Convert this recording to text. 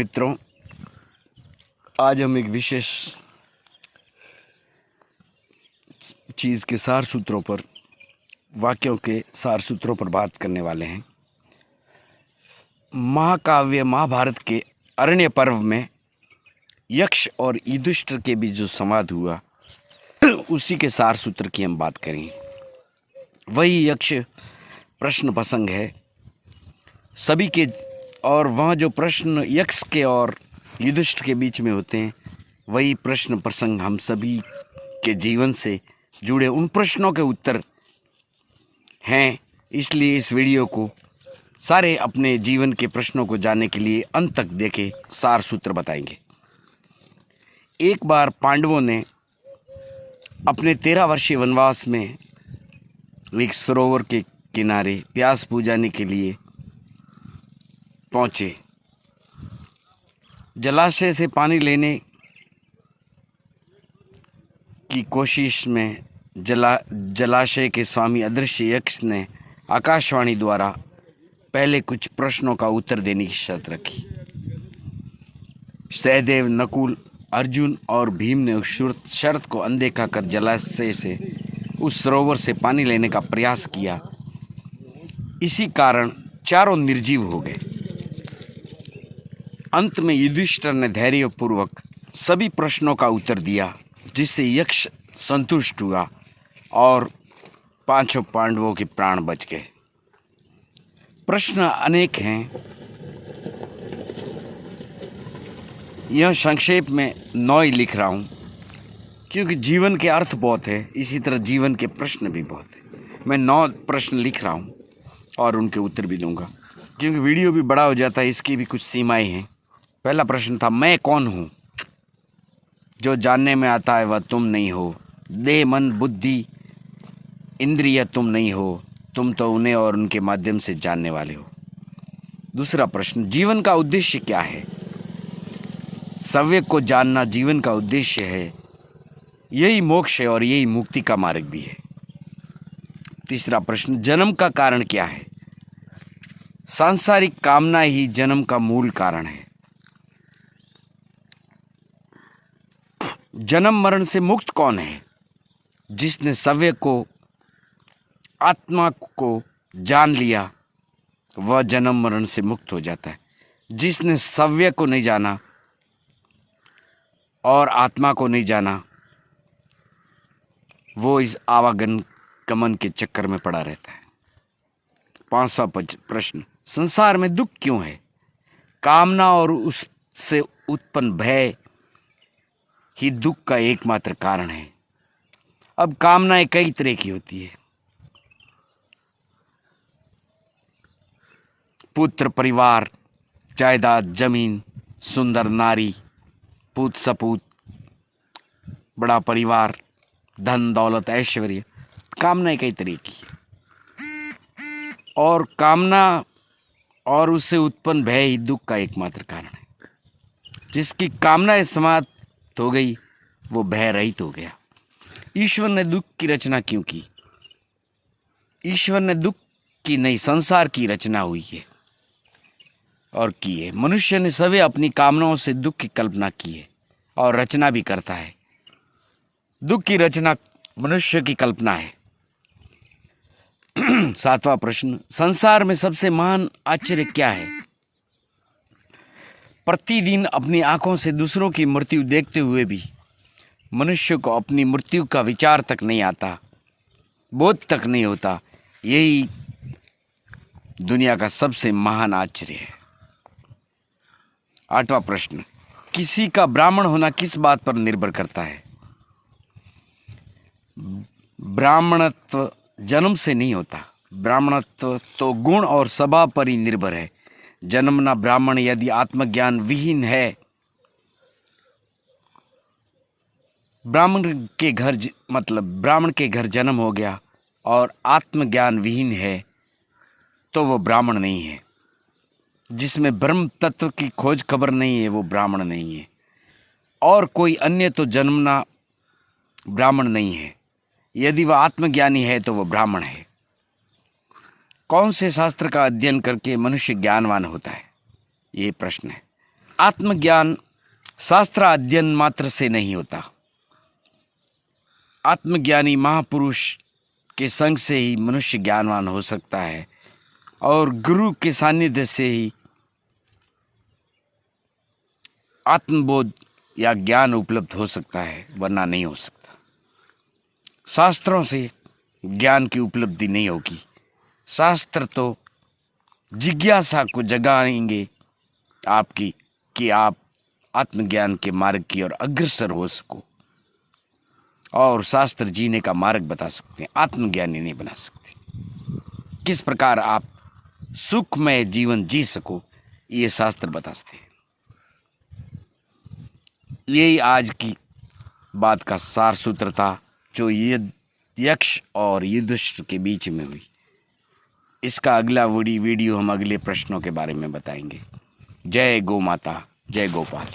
मित्रों, आज हम एक विशेष चीज़ के सार सूत्रों पर, वाक्यों के सार सूत्रों पर बात करने वाले हैं। महाकाव्य महाभारत के अरण्य पर्व में यक्ष और युधिष्ठिर के बीच जो संवाद हुआ उसी के सार सूत्र की हम बात करेंगे। वही यक्ष प्रश्न प्रसंग है सभी के, और वहाँ जो प्रश्न यक्ष के और युधिष्ठिर के बीच में होते हैं वही प्रश्न प्रसंग हम सभी के जीवन से जुड़े उन प्रश्नों के उत्तर हैं। इसलिए इस वीडियो को सारे अपने जीवन के प्रश्नों को जानने के लिए अंत तक देखे सार सूत्र बताएंगे। एक बार पांडवों ने अपने 13 वर्षीय वनवास में एक सरोवर के किनारे प्यास बुझाने के लिए पहुँचे। जलाशय से पानी लेने की कोशिश में जलाशय के स्वामी अदृश्य यक्ष ने आकाशवाणी द्वारा पहले कुछ प्रश्नों का उत्तर देने की शर्त रखी। सहदेव, नकुल, अर्जुन और भीम ने उस शर्त को अनदेखा कर जलाशय से उस सरोवर से पानी लेने का प्रयास किया। इसी कारण चारों निर्जीव हो गए। अंत में युधिष्ठिर ने धैर्यपूर्वक सभी प्रश्नों का उत्तर दिया, जिससे यक्ष संतुष्ट हुआ और 5 पांडवों के प्राण बच गए। प्रश्न अनेक हैं, यह संक्षेप में 9 ही लिख रहा हूँ, क्योंकि जीवन के अर्थ बहुत है, इसी तरह जीवन के प्रश्न भी बहुत है। मैं 9 प्रश्न लिख रहा हूँ और उनके उत्तर भी दूंगा, क्योंकि वीडियो भी बड़ा हो जाता है, इसकी भी कुछ सीमाएं हैं। पहला प्रश्न था, मैं कौन हूँ? जो जानने में आता है वह तुम नहीं हो। देह, मन, बुद्धि, इंद्रिय तुम नहीं हो, तुम तो उन्हें और उनके माध्यम से जानने वाले हो। दूसरा प्रश्न, जीवन का उद्देश्य क्या है? सव्य को जानना जीवन का उद्देश्य है, यही मोक्ष है और यही मुक्ति का मार्ग भी है। तीसरा प्रश्न, जन्म का कारण क्या है? सांसारिक कामना ही जन्म का मूल कारण है। जन्म मरण से मुक्त कौन है? जिसने सव्य को, आत्मा को जान लिया वह जन्म मरण से मुक्त हो जाता है। जिसने सव्य को नहीं जाना और आत्मा को नहीं जाना वो इस आवागमन के चक्कर में पड़ा रहता है। 5वां प्रश्न, संसार में दुख क्यों है? कामना और उससे उत्पन्न भय ही दुख का एकमात्र कारण है। अब कामनाएं कई तरह की होती है। पुत्र, परिवार, जायदाद, जमीन, सुंदर नारी, पूत सपूत, बड़ा परिवार, धन दौलत, ऐश्वर्य, कामनाएं कई तरह की है। और कामना और उससे उत्पन्न भय ही दुख का एकमात्र कारण है। जिसकी कामनाएं समाप्त हो गई वो भय रहित हो गया। ईश्वर ने दुख की रचना क्यों की? ईश्वर ने दुख की नहीं, संसार की रचना हुई है और की है। मनुष्य ने सभी अपनी कामनाओं से दुख की कल्पना की है और रचना भी करता है। दुख की रचना मनुष्य की कल्पना है। 7वां प्रश्न, संसार में सबसे महान आश्चर्य क्या है? प्रतिदिन अपनी आंखों से दूसरों की मृत्यु देखते हुए भी मनुष्य को अपनी मृत्यु का विचार तक नहीं आता, बोध तक नहीं होता। यही दुनिया का सबसे महान आश्चर्य है। 8वां प्रश्न, किसी का ब्राह्मण होना किस बात पर निर्भर करता है? ब्राह्मणत्व जन्म से नहीं होता। ब्राह्मणत्व तो गुण और स्वभाव पर ही निर्भर है। जन्मना ब्राह्मण यदि आत्मज्ञान विहीन है, ब्राह्मण के घर जन्म हो गया और आत्मज्ञान विहीन है तो वो ब्राह्मण नहीं है। जिसमें ब्रह्म तत्व की खोज खबर नहीं है वो ब्राह्मण नहीं है। और कोई अन्य तो जन्मना ब्राह्मण नहीं है। यदि वह आत्मज्ञानी है तो वह ब्राह्मण है। कौन से शास्त्र का अध्ययन करके मनुष्य ज्ञानवान होता है? ये प्रश्न है। आत्मज्ञान शास्त्र अध्ययन मात्र से नहीं होता। आत्मज्ञानी महापुरुष के संग से ही मनुष्य ज्ञानवान हो सकता है और गुरु के सानिध्य से ही आत्मबोध या ज्ञान उपलब्ध हो सकता है, वरना नहीं हो सकता। शास्त्रों से ज्ञान की उपलब्धि नहीं होगी। शास्त्र तो जिज्ञासा को जगाएंगे आपकी कि आप आत्मज्ञान के मार्ग की ओर अग्रसर हो सको, और शास्त्र जीने का मार्ग बता सकते हैं, आत्मज्ञानी नहीं बना सकते। किस प्रकार आप सुखमय जीवन जी सको, ये शास्त्र बता सकते हैं। यही आज की बात का सार सूत्र था, जो यक्ष और युधिष्ठिर के बीच में हुई। इसका अगला वीडियो हम अगले प्रश्नों के बारे में बताएंगे। जय गौ माता, जय गोपाल।